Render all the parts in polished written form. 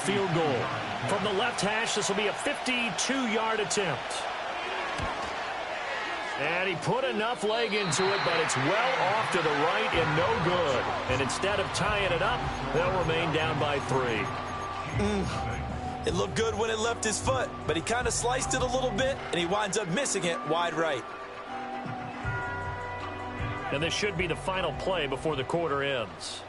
Field goal. From the left hash, this will be a 52-yard attempt. And he put enough leg into it, but it's well off to the right and no good. And instead of tying it up, they'll remain down by 3. It looked good when it left his foot, but he kind of sliced it a little bit, and he winds up missing it wide right. And this should be the final play before the quarter ends.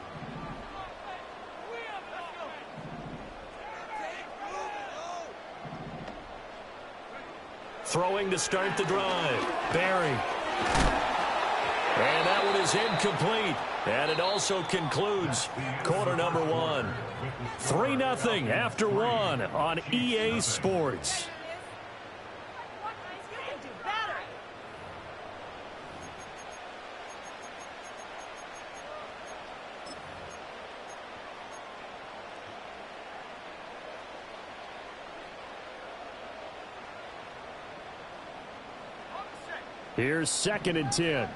Throwing to start the drive. Barry. And that one is incomplete. And it also concludes quarter number 1. 3-0 after 1 on EA Sports. Here's 2nd and 10.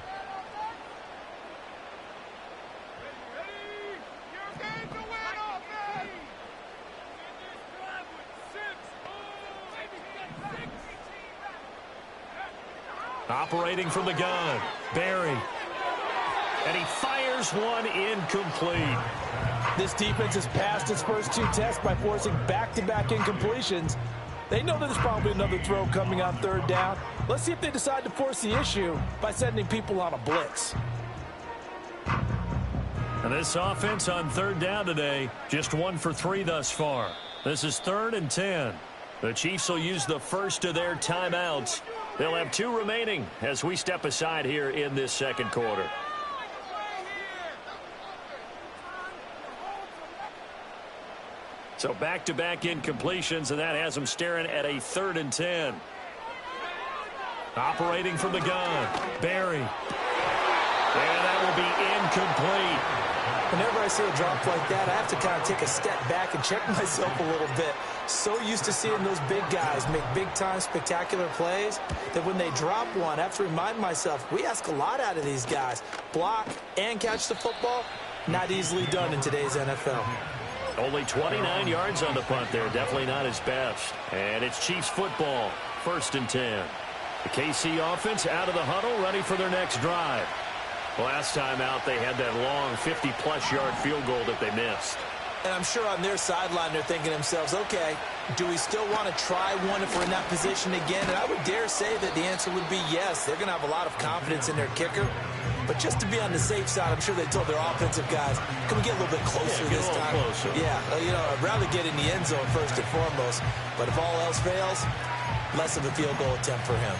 Operating from the gun, Barry. And he fires one incomplete. This defense has passed its first 2 tests by forcing back-to-back incompletions. They know that there's probably another throw coming on 3rd down. Let's see if they decide to force the issue by sending people on a blitz. And this offense on 3rd down today, just 1 for 3 thus far. This is 3rd and 10. The Chiefs will use the first of their timeouts. They'll have 2 remaining as we step aside here in this 2nd quarter. So back-to-back incompletions, and that has them staring at a 3rd and 10. Operating from the gun, Barry. And that will be incomplete. Whenever I see a drop like that, I have to kind of take a step back and check myself a little bit. So used to seeing those big guys make big-time spectacular plays that when they drop one, I have to remind myself, we ask a lot out of these guys. Block and catch the football, not easily done in today's NFL. Only 29 yards on the punt there. Definitely not his best. And it's Chiefs football, 1st and 10. The KC offense out of the huddle, ready for their next drive. Last time out, they had that long 50-plus yard field goal that they missed. And I'm sure on their sideline they're thinking to themselves, okay, do we still want to try one if we're in that position again? And I would dare say that the answer would be yes. They're going to have a lot of confidence in their kicker. But just to be on the safe side, I'm sure they told their offensive guys, can we get a little bit closer this time? Closer. Yeah, I'd rather get in the end zone first and foremost. But if all else fails, less of a field goal attempt for him.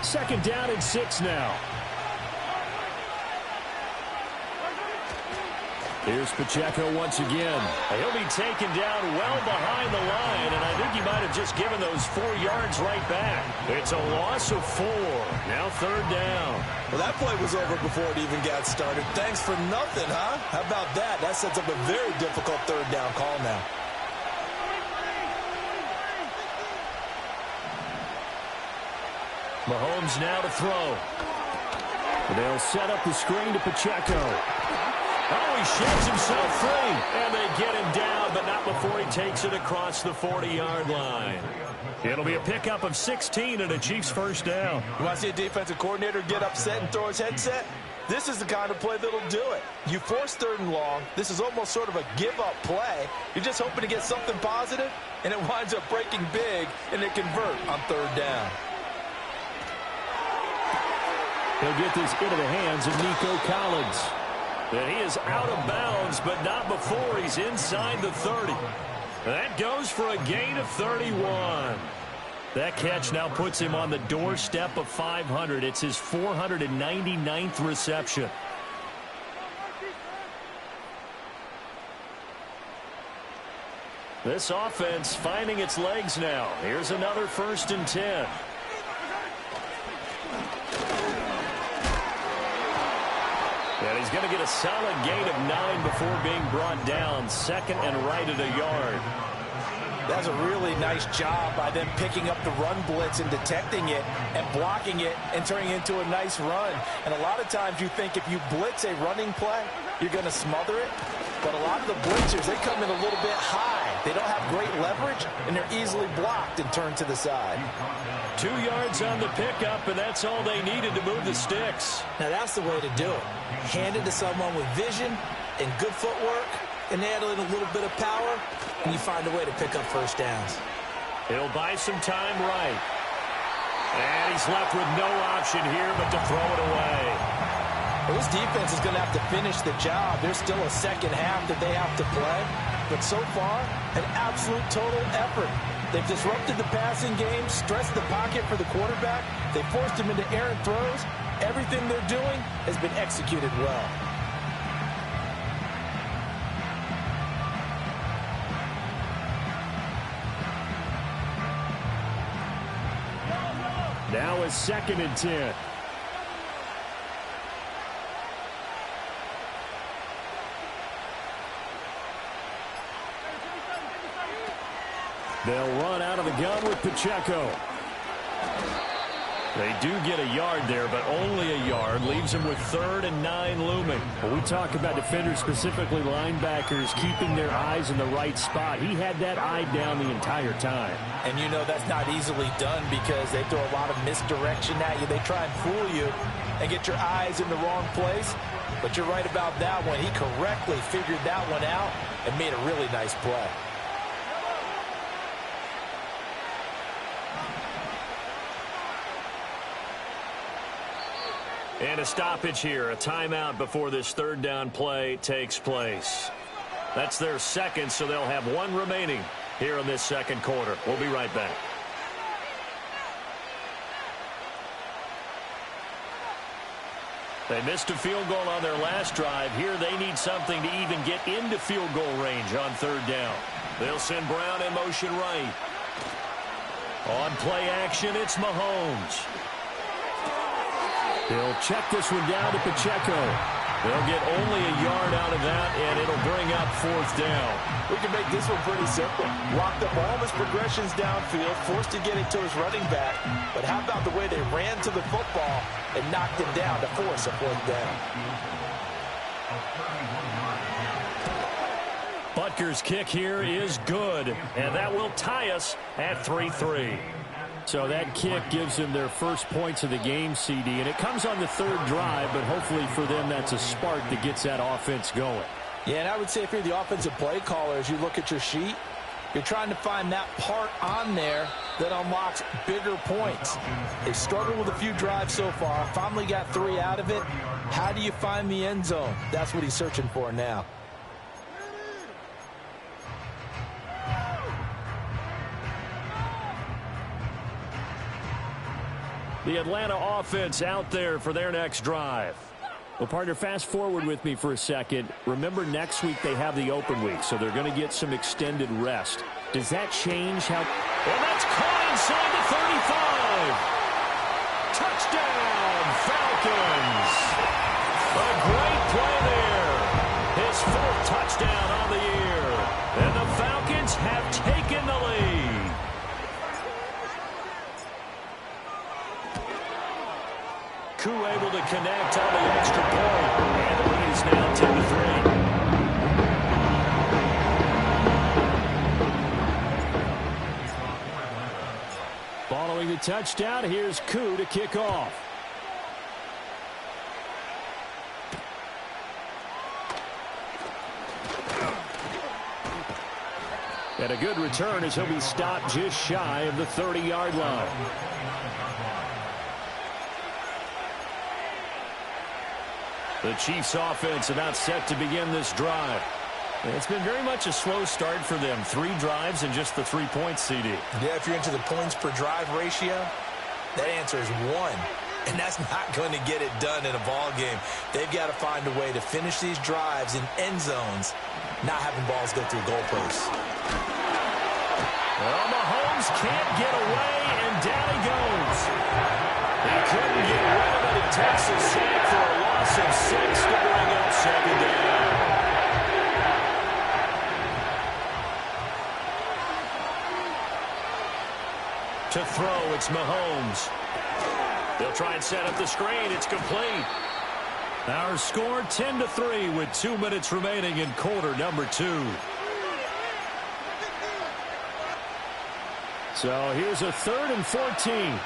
Second down and 6 now. Here's Pacheco once again. He'll be taken down well behind the line, and I think he might have just given those 4 yards right back. It's a loss of 4. Now 3rd down. Well, that play was over before it even got started. Thanks for nothing, huh? How about that? That sets up a very difficult 3rd down call now. Mahomes now to throw. They'll set up the screen to Pacheco. Oh, he sheds himself free. And they get him down, but not before he takes it across the 40-yard line. It'll be a pickup of 16 and a Chiefs 1st down. You want to see a defensive coordinator get upset and throw his headset? This is the kind of play that'll do it. You force 3rd and long. This is almost sort of a give-up play. You're just hoping to get something positive, and it winds up breaking big, and they convert on 3rd down. He'll get this into the hands of Nico Collins. And he is out of bounds, but not before he's inside the 30. That goes for a gain of 31. That catch now puts him on the doorstep of 500. It's his 499th reception. This offense finding its legs now. Here's another 1st and 10. And he's going to get a solid gain of 9 before being brought down. 2nd and right at a yard. That's a really nice job by them picking up the run blitz and detecting it and blocking it and turning it into a nice run. And a lot of times you think if you blitz a running play, you're going to smother it. But a lot of the blitzers, they come in a little bit high. They don't have great leverage, and they're easily blocked and turned to the side. 2 yards on the pickup, and that's all they needed to move the sticks. Now, that's the way to do it. Hand it to someone with vision and good footwork, and add in a little bit of power, and you find a way to pick up first downs. He'll buy some time right. And he's left with no option here but to throw it away. Well, this defense is going to have to finish the job. There's still a second half that they have to play. But so far, an absolute total effort. They've disrupted the passing game, stressed the pocket for the quarterback. They forced him into errant throws. Everything they're doing has been executed well. Now it's 2nd and 10. They'll run out of the gun with Pacheco. They do get a yard there, but only a yard. Leaves them with 3rd and 9 looming. When we talk about defenders, specifically linebackers, keeping their eyes in the right spot, he had that eye down the entire time. And you know that's not easily done because they throw a lot of misdirection at you. They try and fool you and get your eyes in the wrong place. But you're right about that one. He correctly figured that one out and made a really nice play. And a stoppage here, a timeout before this 3rd down play takes place. That's their 2nd, so they'll have 1 remaining here in this 2nd quarter. We'll be right back. They missed a field goal on their last drive. Here they need something to even get into field goal range on 3rd down. They'll send Brown in motion right. On play action, it's Mahomes. He'll check this one down to Pacheco. They'll get only a yard out of that, and it'll bring up 4th down. We can make this one pretty simple. Locked up all his progressions downfield, forced to get it to his running back. But how about the way they ran to the football and knocked him down to force a 4th down? Butker's kick here is good, and that will tie us at 3-3. So that kick gives them their first points of the game, CD, and it comes on the 3rd drive, but hopefully for them that's a spark that gets that offense going. Yeah, and I would say if you're the offensive play caller, as you look at your sheet, you're trying to find that part on there that unlocks bigger points. They've struggled with a few drives so far, finally got 3 out of it. How do you find the end zone? That's what he's searching for now. The Atlanta offense out there for their next drive. Well, partner, fast forward with me for a second. Remember, next week they have the open week, so they're going to get some extended rest. Does that change how... Well, that's caught inside the 35. Touchdown, Falcons. A great play there. His 4th touchdown on the year. And the Falcons have taken the lead. Koo able to connect on the extra point. And the lead is now 10-3. Following the touchdown, here's Koo to kick off. And a good return as he'll be stopped just shy of the 30-yard line. The Chiefs offense about set to begin this drive. It's been very much a slow start for them. 3 drives and just the 3 points, CD. Yeah, if you're into the points per drive ratio, that answer is 1. And that's not going to get it done in a ball game. They've got to find a way to finish these drives in end zones, not having balls go through goalposts. Well, Mahomes can't get away, and down he goes. He couldn't get rid of it. He takes a sack for a loss of 6 to bring up 2nd down. It's Mahomes. They'll try and set up the screen. It's complete. Our score 10-3 with 2 minutes remaining in quarter number 2. So here's a 3rd and 14.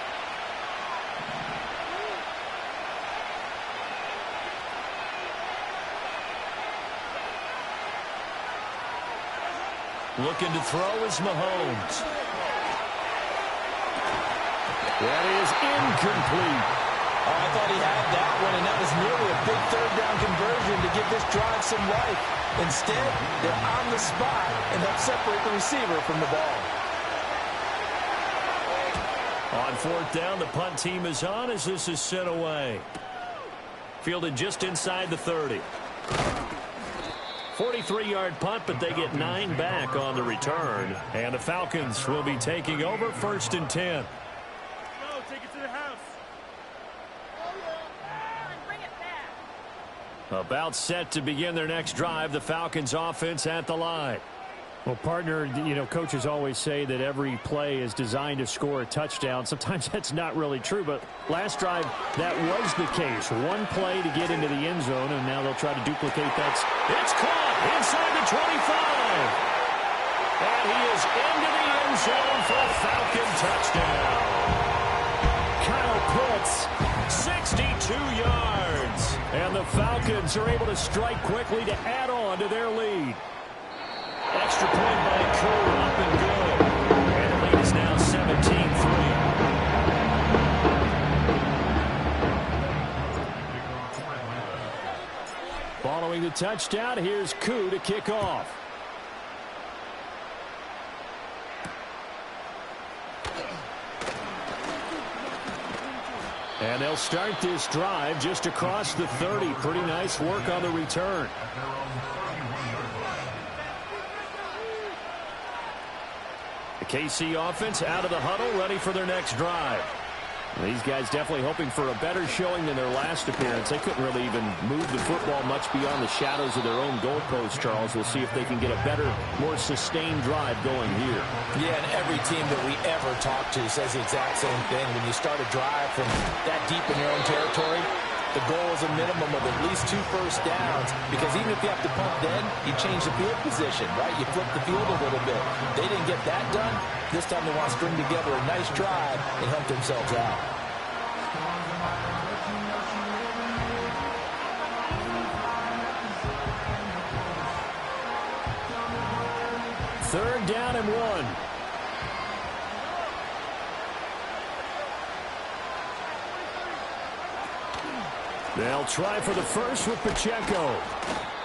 Looking to throw is Mahomes. That is incomplete. Oh, I thought he had that one, and that was nearly a big 3rd down conversion to give this drive some life. Instead, they're on the spot and help separate the receiver from the ball. On 4th down, the punt team is on as this is sent away. Fielded just inside the 30. 43-yard punt, but they get 9 back on the return. And the Falcons will be taking over 1st and 10. Go, take it to the house. Bring it back. About set to begin their next drive, the Falcons offense at the line. Well, partner, you know, coaches always say that every play is designed to score a touchdown. Sometimes that's not really true, but last drive, that was the case. One play to get into the end zone, and now they'll try to duplicate that. It's caught inside the 25. And he is into the end zone for a Falcon touchdown. Kyle Pitts, 62 yards. And the Falcons are able to strike quickly to add on to their lead. Extra point by Cole, up and good. And the lead is now 17-3. Following the touchdown, here's Koo to kick off. And they'll start this drive just across the 30. Pretty nice work on the return. KC offense out of the huddle, ready for their next drive. These guys definitely hoping for a better showing than their last appearance. They couldn't really even move the football much beyond the shadows of their own goalpost, Charles. We'll see if they can get a better, more sustained drive going here. Yeah, and every team that we ever talk to says the exact same thing. When you start a drive from that deep in your own territory, the goal is a minimum of at least 2 first downs, because even if you have to punt then, you change the field position, right? You flip the field a little bit. They didn't get that done. This time they want to string together a nice drive and help themselves out. Third down and 1. They'll try for the first with Pacheco.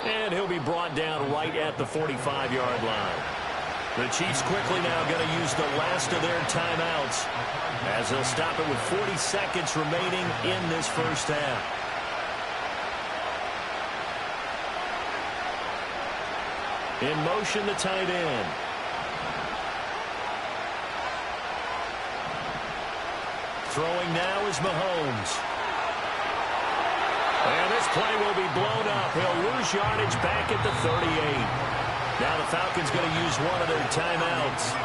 And he'll be brought down right at the 45-yard line. The Chiefs quickly now going to use the last of their timeouts as they'll stop it with 40 seconds remaining in this first half. In motion, the tight end. Throwing now is Mahomes. And this play will be blown up. He'll lose yardage back at the 38. Now the Falcons going to use one of their timeouts.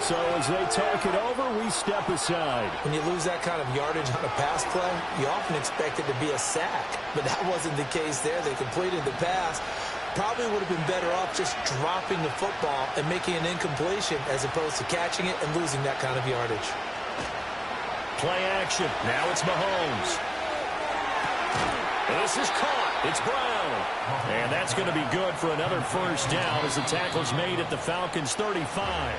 So as they talk it over, we step aside. When you lose that kind of yardage on a pass play, you often expect it to be a sack. But that wasn't the case there. They completed the pass. Probably would have been better off just dropping the football and making an incompletion as opposed to catching it and losing that kind of yardage. Play action. Now it's Mahomes. And this is caught. It's Brown. And that's going to be good for another first down as the tackle's made at the Falcons' 35.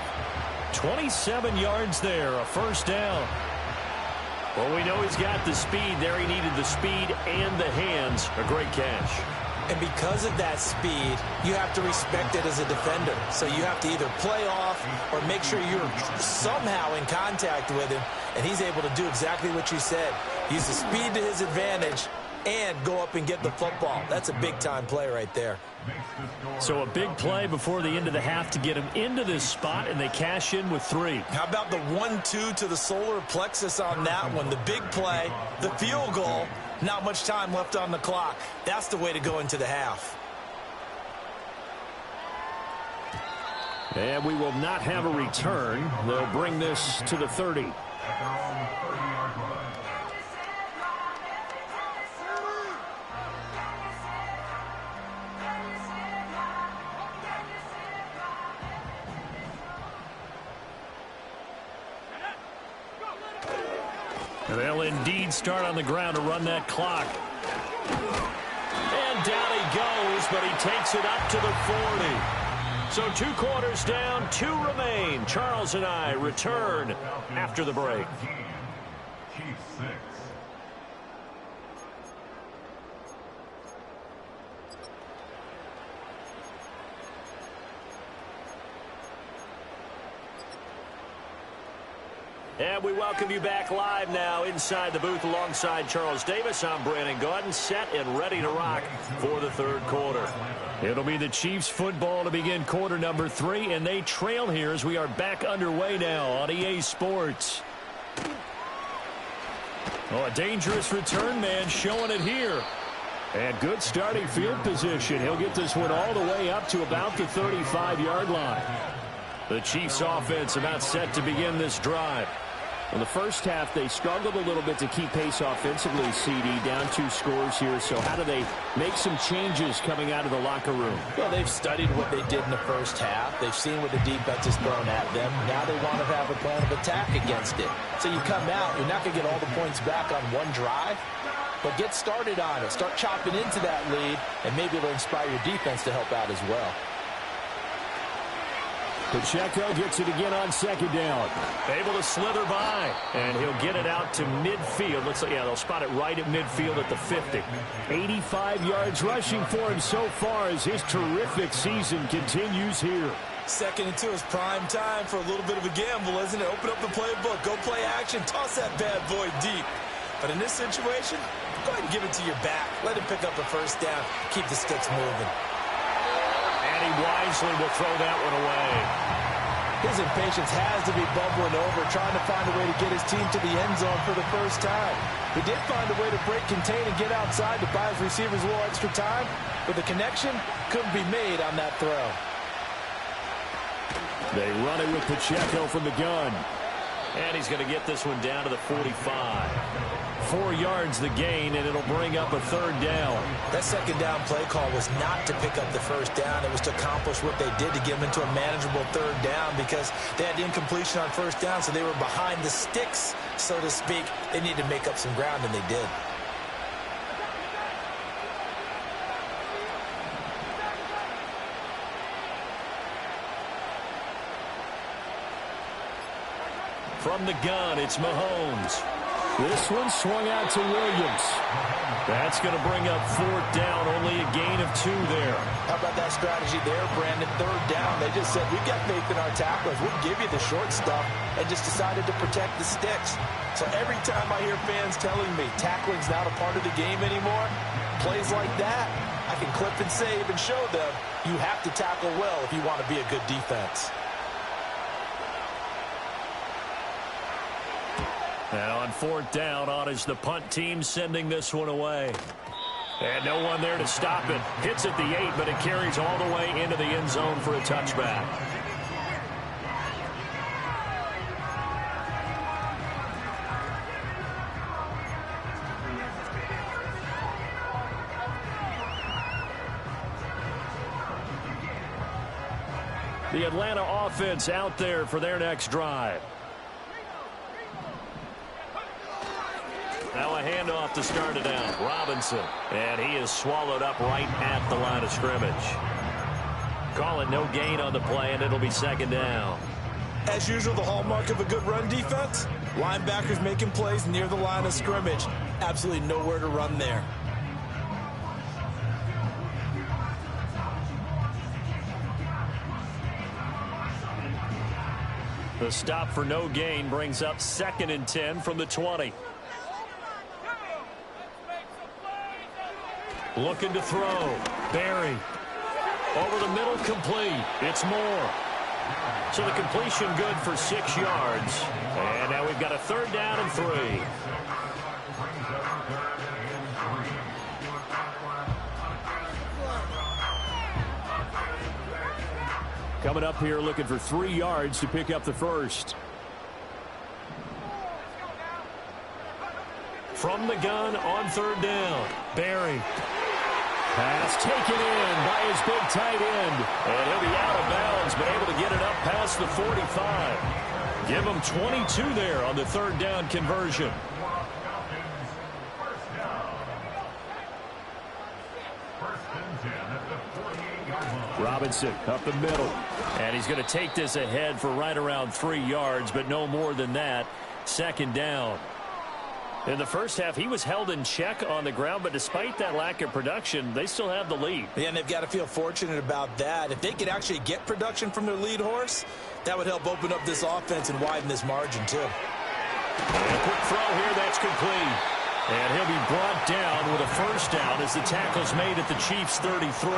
27 yards there, a first down. Well, we know he's got the speed there. He needed the speed and the hands. A great catch. And because of that speed, you have to respect it as a defender. So you have to either play off or make sure you're somehow in contact with him, and he's able to do exactly what you said. Use the speed to his advantage and go up and get the football. That's a big-time play right there. So a big play before the end of the half to get him into this spot, and they cash in with 3. How about the 1-2 to the solar plexus on that one? The big play, the field goal, not much time left on the clock. That's the way to go into the half. And we will not have a return. They'll bring this to the 30. They'll indeed start on the ground to run that clock. And down he goes, but he takes it up to the 40. So 2 quarters down, 2 remain. Charles and I return after the break. And we welcome you back live now inside the booth alongside Charles Davis. I'm Brandon Gaudin, set and ready to rock for the 3rd quarter. It'll be the Chiefs football to begin quarter number 3, and they trail here as we are back underway now on EA Sports. Oh, a dangerous return man showing it here. And good starting field position. He'll get this one all the way up to about the 35-yard line. The Chiefs offense about set to begin this drive. In the first half, they struggled a little bit to keep pace offensively, CD, down 2 scores here. So how do they make some changes coming out of the locker room? Well, they've studied what they did in the first half. They've seen what the defense has thrown at them. Now they want to have a plan of attack against it. So you come out, you're not going to get all the points back on one drive, but get started on it. Start chopping into that lead, and maybe it'll inspire your defense to help out as well. Pacheco gets it again on 2nd down. Able to slither by, and he'll get it out to midfield. Looks like, yeah, they'll spot it right at midfield at the 50. 85 yards rushing for him so far as his terrific season continues here. 2nd and 2 is prime time for a little bit of a gamble, isn't it? Open up the playbook, go play action, toss that bad boy deep. But in this situation, go ahead and give it to your back. Let him pick up a 1st down, keep the sticks moving. And he wisely will throw that one away. His impatience has to be bubbling over, trying to find a way to get his team to the end zone for the first time. He did find a way to break, contain, and get outside to buy his receivers a little extra time, but the connection couldn't be made on that throw. They run it with Pacheco from the gun. And he's going to get this one down to the 45. 4 yards the gain, and it'll bring up a 3rd down. That 2nd down play call was not to pick up the 1st down. It was to accomplish what they did to get them into a manageable 3rd down because they had incompletion on 1st down, so they were behind the sticks, so to speak. They needed to make up some ground, and they did. From the gun, it's Mahomes. This one swung out to Williams. That's going to bring up 4th down, only a gain of 2 there. How about that strategy there, Brandon? 3rd down, they just said, we've got faith in our tacklers. We'll give you the short stuff, and just decided to protect the sticks. So every time I hear fans telling me tackling's not a part of the game anymore, plays like that, I can clip and save and show them you have to tackle well if you want to be a good defense. And on 4th down, on is the punt team sending this one away. And no one there to stop it. Hits at the 8, but it carries all the way into the end zone for a touchback. The Atlanta offense out there for their next drive. Now a handoff to start it out. Robinson. And he is swallowed up right at the line of scrimmage. Call it no gain on the play, and it'll be 2nd down. As usual, the hallmark of a good run defense, linebackers making plays near the line of scrimmage. Absolutely nowhere to run there. The stop for no gain brings up 2nd and 10 from the 20. Looking to throw. Barry. Over the middle, complete. It's Moore. So the completion good for 6 yards. And now we've got a 3rd down and 3. Coming up here looking for 3 yards to pick up the 1st. From the gun on third down. Barry. Pass taken in by his big tight end. And he'll be out of bounds, but able to get it up past the 45. Give him 22 there on the third down conversion. Robinson up the middle. And he's going to take this ahead for right around 3 yards, but no more than that. Second down. In the first half, he was held in check on the ground, but despite that lack of production, they still have the lead. Yeah, and they've got to feel fortunate about that. If they could actually get production from their lead horse, that would help open up this offense and widen this margin, too. And a quick throw here, that's complete. And he'll be brought down with a first down as the tackle's made at the Chiefs' 33.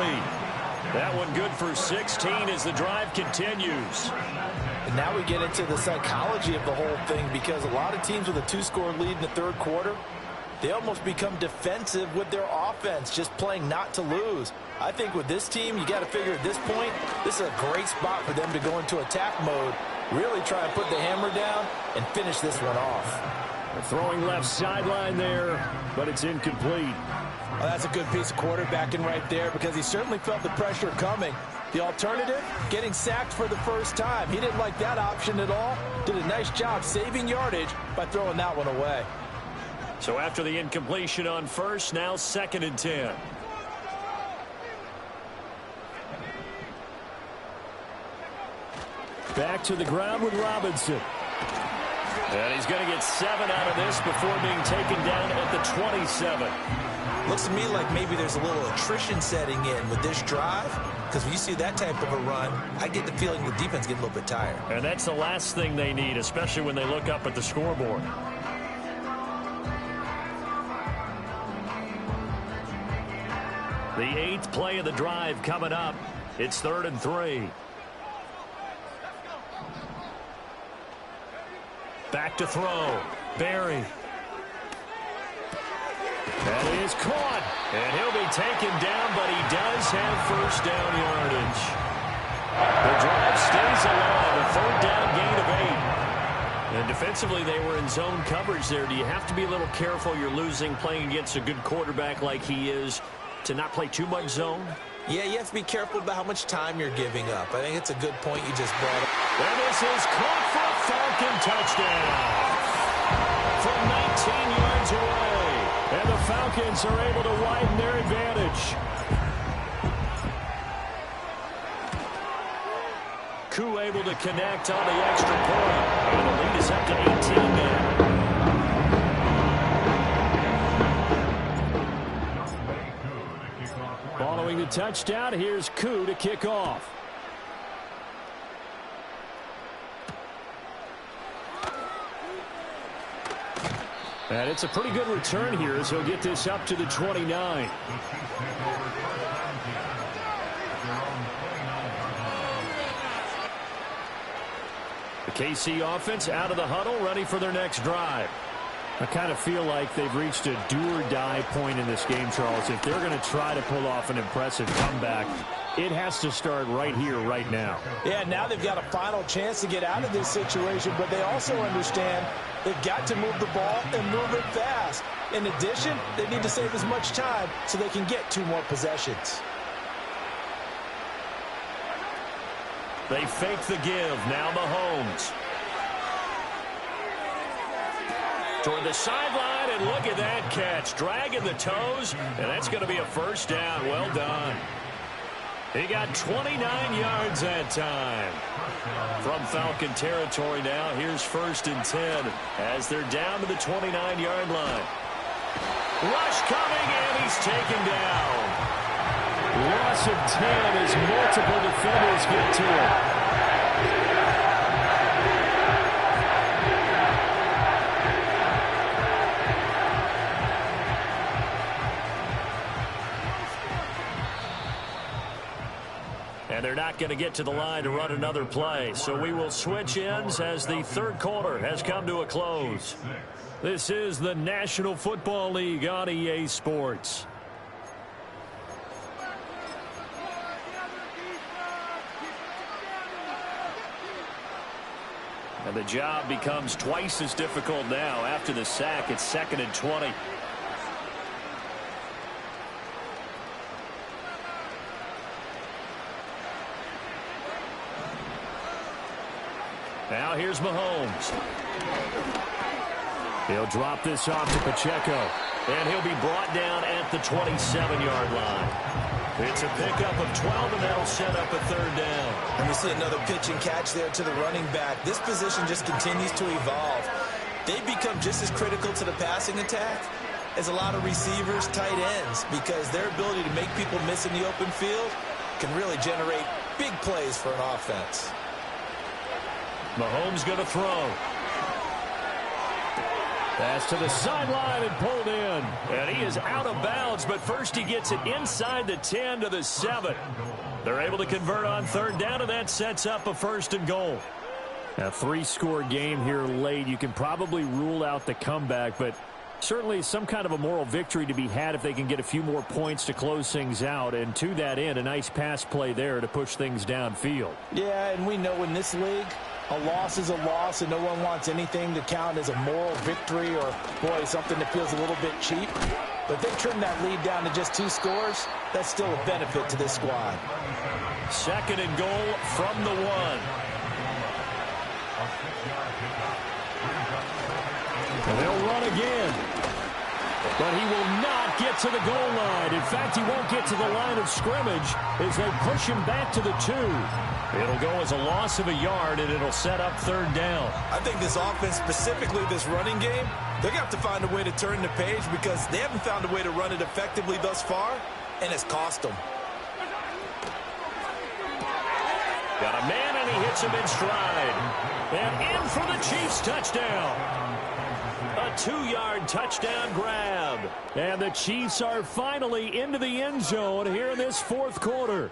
That one good for 16 as the drive continues. And now we get into the psychology of the whole thing, because a lot of teams with a 2-score lead in the third quarter, they almost become defensive with their offense, just playing not to lose. I think with this team, you got to figure at this point, this is a great spot for them to go into attack mode, really try and put the hammer down and finish this one off. Throwing left sideline there, but it's incomplete. Well, that's a good piece of quarterbacking right there, because he certainly felt the pressure coming. The alternative, getting sacked for the first time. He didn't like that option at all. Did a nice job saving yardage by throwing that one away. So after the incompletion on first, now 2nd and 10. Back to the ground with Robinson. And he's going to get 7 out of this before being taken down at the 27. Looks to me like maybe there's a little attrition setting in with this drive, because when you see that type of a run, I get the feeling the defense getting a little bit tired. And that's the last thing they need, especially when they look up at the scoreboard. The 8th play of the drive coming up. It's 3rd and 3. Back to throw. Barry. That is caught. And he'll be taken down, but he does have first down yardage. The drive stays alive. A 3rd down gain of 8. And defensively, they were in zone coverage there. Do you have to be a little careful? You're losing playing against a good quarterback like he is to not play too much zone? Yeah, you have to be careful about how much time you're giving up. I think it's a good point you just brought up. And this is caught for a Falcon touchdown from 19 yards away. And the Falcons are able to widen their advantage. Koo able to connect on the extra point. And the lead is up to 18 now. Following the touchdown, here's Koo to kick off. And it's a pretty good return here as he'll get this up to the 29. The KC offense out of the huddle, ready for their next drive. I kind of feel like they've reached a do-or-die point in this game, Charles. If they're going to try to pull off an impressive comeback, it has to start right here, right now. Yeah, now they've got a final chance to get out of this situation, but they also understand they've got to move the ball and move it fast. In addition, they need to save as much time so they can get 2 more possessions. They fake the give. Now Mahomes. Toward the sideline, and look at that catch. Dragging the toes, and that's going to be a first down. Well done. He got 29 yards that time. From Falcon territory now, here's 1st and 10 as they're down to the 29-yard line. Rush coming, and he's taken down. Loss of 10 as multiple defenders get to it. And they're not going to get to the line to run another play. So we will switch ends as the third quarter has come to a close. This is the National Football League on EA Sports. And the job becomes twice as difficult now after the sack. It's 2nd and 20. Now here's Mahomes. He'll drop this off to Pacheco. And he'll be brought down at the 27-yard line. It's a pickup of 12, and that'll set up a 3rd down. And we see another pitch and catch there to the running back. This position just continues to evolve. They become just as critical to the passing attack as a lot of receivers, tight ends, because their ability to make people miss in the open field can really generate big plays for an offense. Mahomes going to throw. Pass to the sideline and pulled in. And he is out of bounds, but first he gets it inside the 10 to the 7. They're able to convert on 3rd down, and that sets up a 1st and goal. A 3-score game here late. You can probably rule out the comeback, but certainly some kind of a moral victory to be had if they can get a few more points to close things out. And to that end, a nice pass play there to push things downfield. Yeah, and we know in this league, a loss is a loss, and no one wants anything to count as a moral victory or, boy, something that feels a little bit cheap. But if they trim that lead down to just 2 scores, that's still a benefit to this squad. 2nd and goal from the 1. And they'll run again. But he will not get to the goal line. In fact, he won't get to the line of scrimmage as they push him back to the 2. It'll go as a loss of a yard, and it'll set up 3rd down. I think this offense, specifically this running game, they're going to have to find a way to turn the page because they haven't found a way to run it effectively thus far, and it's cost them. Got a man, and he hits him in stride. And in for the Chiefs touchdown. A 2-yard touchdown grab. And the Chiefs are finally into the end zone here in this 4th quarter.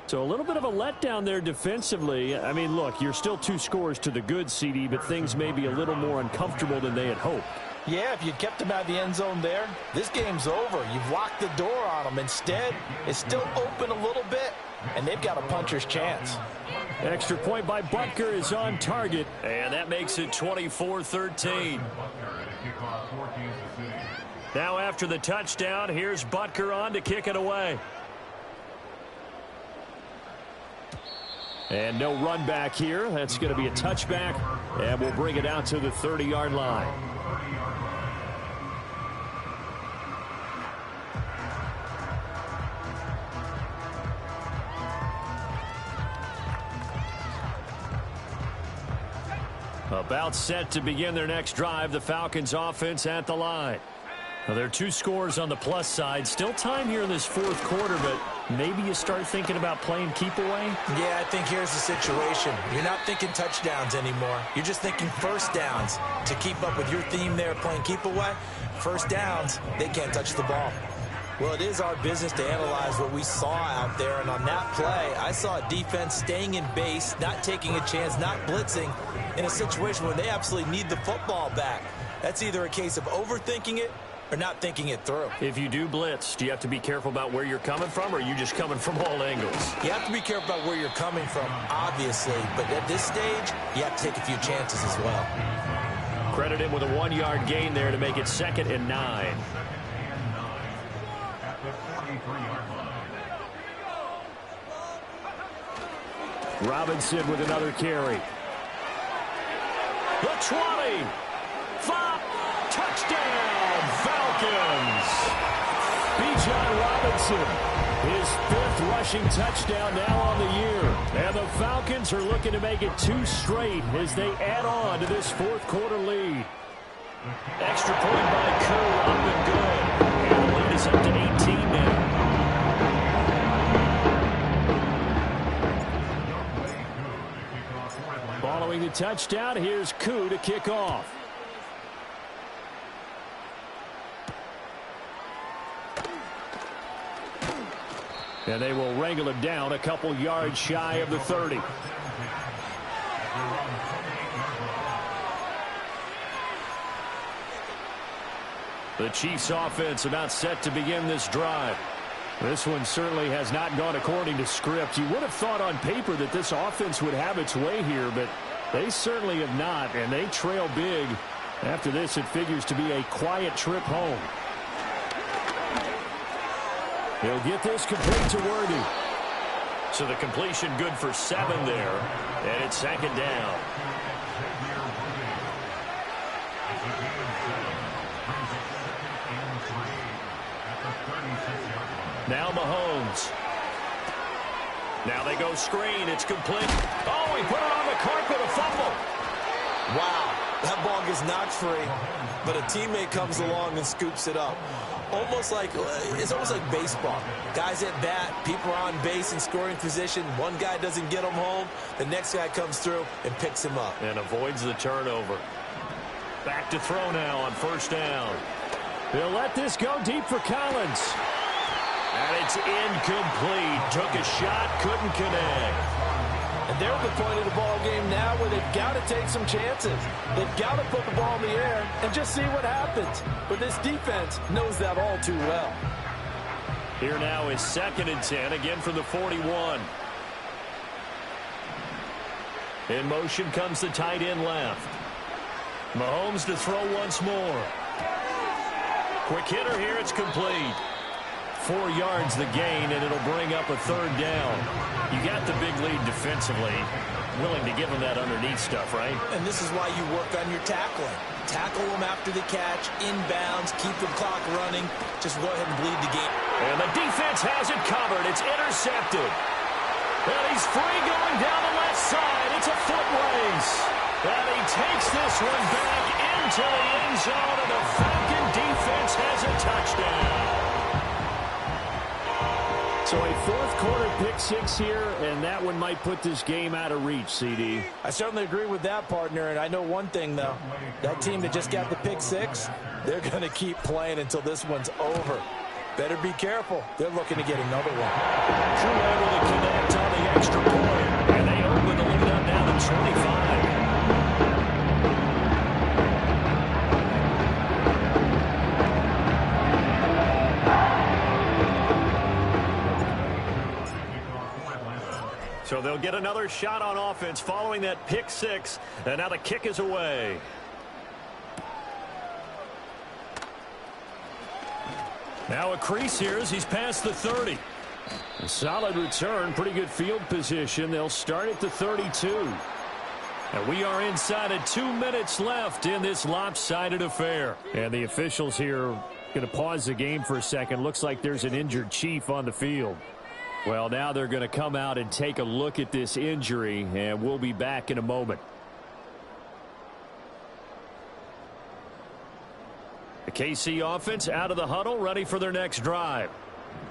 So a little bit of a letdown there defensively. I mean, look, you're still 2 scores to the good, CD, but things may be a little more uncomfortable than they had hoped. Yeah, if you kept them out of the end zone there, this game's over. You've locked the door on them. Instead, it's still open a little bit, and they've got a puncher's chance. Extra point by Butker is on target, and that makes it 24-13. Now after the touchdown, here's Butker on to kick it away. And no run back here. That's going to be a touchback, and we'll bring it out to the 30-yard line. About set to begin their next drive, the Falcons offense at the line. Now, there are 2 scores on the plus side. Still time here in this 4th quarter, but maybe you start thinking about playing keep away? Yeah, I think here's the situation. You're not thinking touchdowns anymore. You're just thinking 1st downs. To keep up with your theme there, playing keep away, 1st downs, they can't touch the ball. Well, it is our business to analyze what we saw out there, and on that play, I saw a defense staying in base, not taking a chance, not blitzing, in a situation where they absolutely need the football back. That's either a case of overthinking it or not thinking it through. If you do blitz, do you have to be careful about where you're coming from, or are you just coming from all angles? You have to be careful about where you're coming from, obviously, but at this stage, you have to take a few chances as well. Credit him with a 1-yard gain there to make it 2nd and 9. Robinson with another carry. The 20. 5. Touchdown, Falcons. Bijan Robinson, his 5th rushing touchdown now on the year. And the Falcons are looking to make it 2 straight as they add on to this 4th quarter lead. Extra point by Kerr, up and good. And the lead is up to 18 now. Following the touchdown, here's Koo to kick off. And they will wrangle him down a couple yards shy of the 30. The Chiefs offense about set to begin this drive. This one certainly has not gone according to script. You would have thought on paper that this offense would have its way here, but They certainly have not, and they trail big. After this, it figures to be a quiet trip home. He'll get this complete to Worthy. So the completion good for 7 there, and it's 2nd down. Now Mahomes. Now they go screen. It's complete. Oh, he put it on the carpet, a fumble. Wow, that ball gets knocked free, but a teammate comes along and scoops it up. It's almost like baseball. Guys at bat, people are on base in scoring position. One guy doesn't get him home. The next guy comes through and picks him up. And avoids the turnover. Back to throw now on 1st down. They'll let this go deep for Collins. And it's incomplete. Took a shot, couldn't connect. And they're at the point of the ball game now where they've got to take some chances. They've got to put the ball in the air and just see what happens. But this defense knows that all too well. Here now is 2nd and 10, again from the 41. In motion comes the tight end left. Mahomes to throw once more. Quick hitter here, it's complete. 4 yards the gain, and it'll bring up a 3rd down. You got the big lead defensively. Willing to give them that underneath stuff, right? And this is why you work on your tackling. Tackle them after the catch, inbounds, keep the clock running. Just go ahead and bleed the game. And the defense has it covered. It's intercepted. And he's free going down the left side. It's a foot race. And he takes this one back into the end zone, and the Falcon defense has a touchdown. So a 4th quarter pick 6 here, and that one might put this game out of reach, CD. I certainly agree with that, partner, and I know one thing, though. That team that just got the pick 6, they're going to keep playing until this one's over. Better be careful. They're looking to get another one. Drew able to connect on the extra point, and they open the lead up now to 25. So they'll get another shot on offense following that pick 6, and now the kick is away. Now a crease here as he's past the 30. A solid return, pretty good field position. They'll start at the 32. And we are inside of 2 minutes left in this lopsided affair. And the officials here going to pause the game for a second. Looks like there's an injured Chief on the field. Well, now they're going to come out and take a look at this injury, and we'll be back in a moment. The KC offense out of the huddle, ready for their next drive.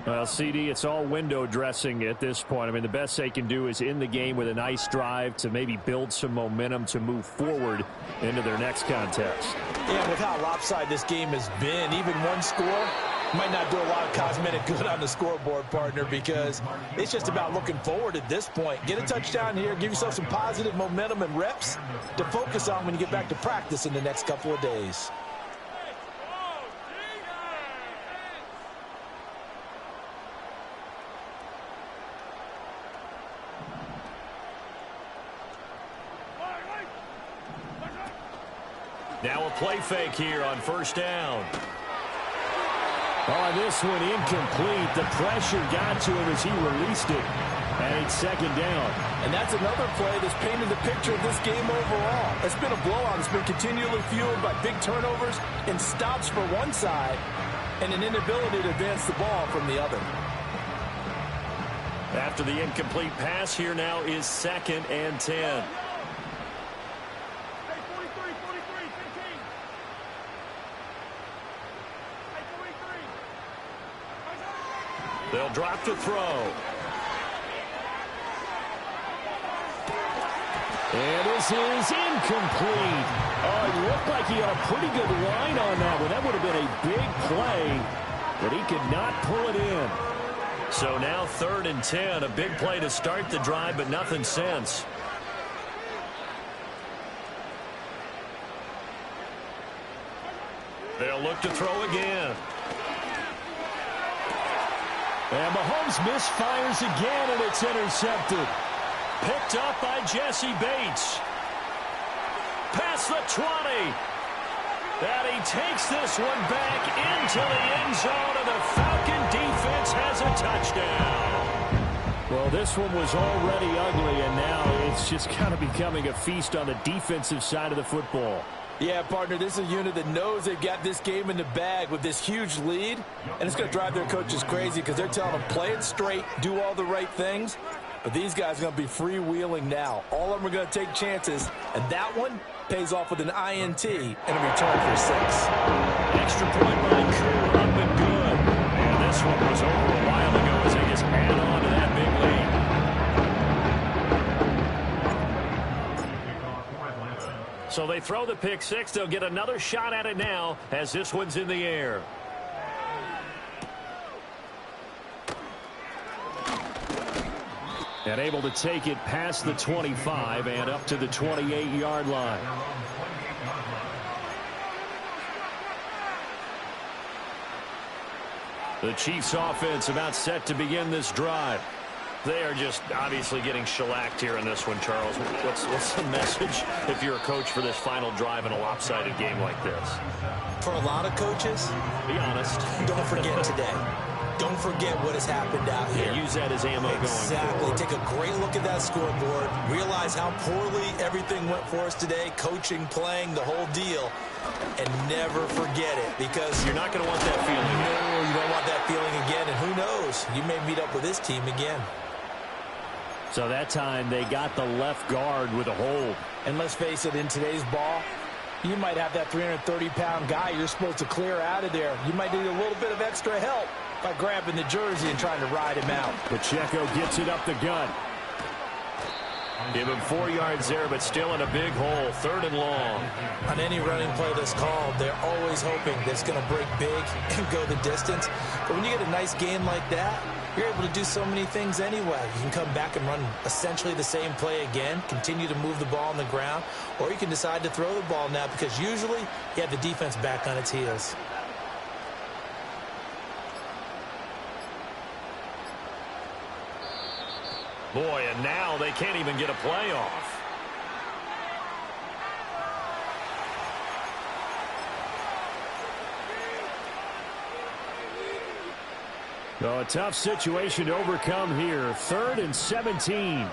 Well, CD, it's all window dressing at this point. I mean, the best they can do is end the game with a nice drive to maybe build some momentum to move forward into their next contest. Yeah, with how lopsided this game has been, even one score might not do a lot of cosmetic good on the scoreboard, partner, because it's just about looking forward at this point. Get a touchdown here, give yourself some positive momentum and reps to focus on when you get back to practice in the next couple of days. Now a play fake here on 1st down. Oh, this one incomplete. The pressure got to him as he released it. And it's 2nd down. And that's another play that's painted the picture of this game overall. It's been a blowout. It's been continually fueled by big turnovers and stops for one side and an inability to advance the ball from the other. After the incomplete pass, here now is 2nd and 10. They'll drop to throw. And this is incomplete. Oh, it looked like he had a pretty good line on that one. That would have been a big play, but he could not pull it in. So now 3rd and 10, a big play to start the drive, but nothing since. They'll look to throw again. And Mahomes misfires again, and it's intercepted. Picked up by Jesse Bates. across the 20. And he takes this one back into the end zone, and the Falcon defense has a touchdown. Well, this one was already ugly, and now it's just kind of becoming a feast on the defensive side of the football. Yeah, partner, this is a unit that knows they've got this game in the bag with this huge lead, and it's going to drive their coaches crazy because they're telling them play it straight, do all the right things, but these guys are going to be freewheeling now. All of them are going to take chances, and that one pays off with an INT and a return for 6. Extra point by Kerr, up and good. And this one was over a while ago as they just add on to that big lead. So they throw the pick 6. They'll get another shot at it now as this one's in the air. And able to take it past the 25 and up to the 28-yard line. The Chiefs offense about set to begin this drive. They are just obviously getting shellacked here in this one, Charles. What's the message if you're a coach for this final drive in a lopsided game like this? For a lot of coaches, be honest. Don't forget today. Don't forget what has happened out here. Yeah, use that as ammo going forward. Take a great look at that scoreboard. Realize how poorly everything went for us today. Coaching, playing, the whole deal. And never forget it, because you're not going to want that feeling. No, you don't want that feeling again. And who knows? You may meet up with this team again. So that time they got the left guard with a hold. And let's face it, in today's ball, you might have that 330-pound guy you're supposed to clear out of there. You might need a little bit of extra help by grabbing the jersey and trying to ride him out. Pacheco gets it up the gut. Give him 4 yards there, but still in a big hole. 3rd and long. On any running play that's called, they're always hoping that it's going to break big and go the distance. But when you get a nice game like that, you're able to do so many things anyway. You can come back and run essentially the same play again, continue to move the ball on the ground, or you can decide to throw the ball now because usually you have the defense back on its heels. Boy, and now they can't even get a play off. So a tough situation to overcome here. 3rd and 17.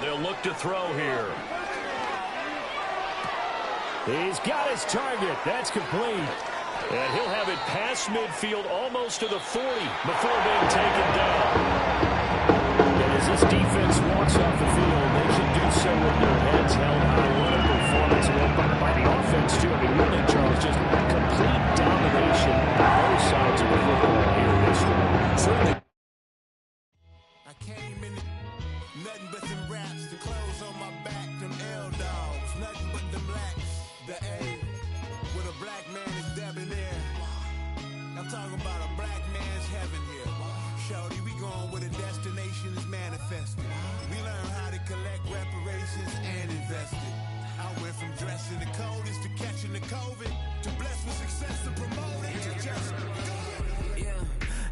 They'll look to throw here. He's got his target. That's complete. And he'll have it past midfield almost to the 40 before being taken down. And as this defense walks off the field, they should do so with their heads held high. What a performance by the offense, too. I mean, really, Charles, just complete domination on both sides of the football here in this one. Certainly. I came in nothing but them raps, the clothes on my back, them L-dogs, nothing but them blacks. The A, with a black man is debonair. I'm talking about a black man's heaven here. Shorty, we going where the destination is manifested. We learn how to collect reparations and invest it. I went from dressing the coldest to catching the COVID, to blessed with success to promote it to just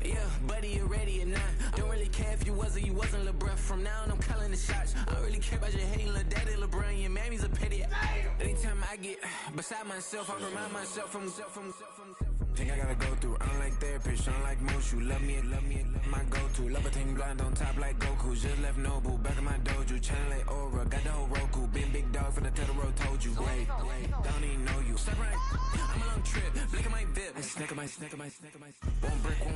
Yeah, buddy, you ready or not? Don't really care if you was or you wasn't LeBron. From now on, I'm calling the shots. I don't really care about your hating little daddy LeBron. Your mammy's a petty. Anytime I get beside myself, I remind myself from Think I gotta go through. I don't like therapists, I don't like most. You love me, my go-to. Love a thing blind on top like Goku. Just left Noble, back in my dojo. Channel like Aura, got the whole Roku. Been big dog from the Tether told you. Wait, don't even know you. Step right, I'm a long trip. Blick at my VIP. Snack of my. One brick, one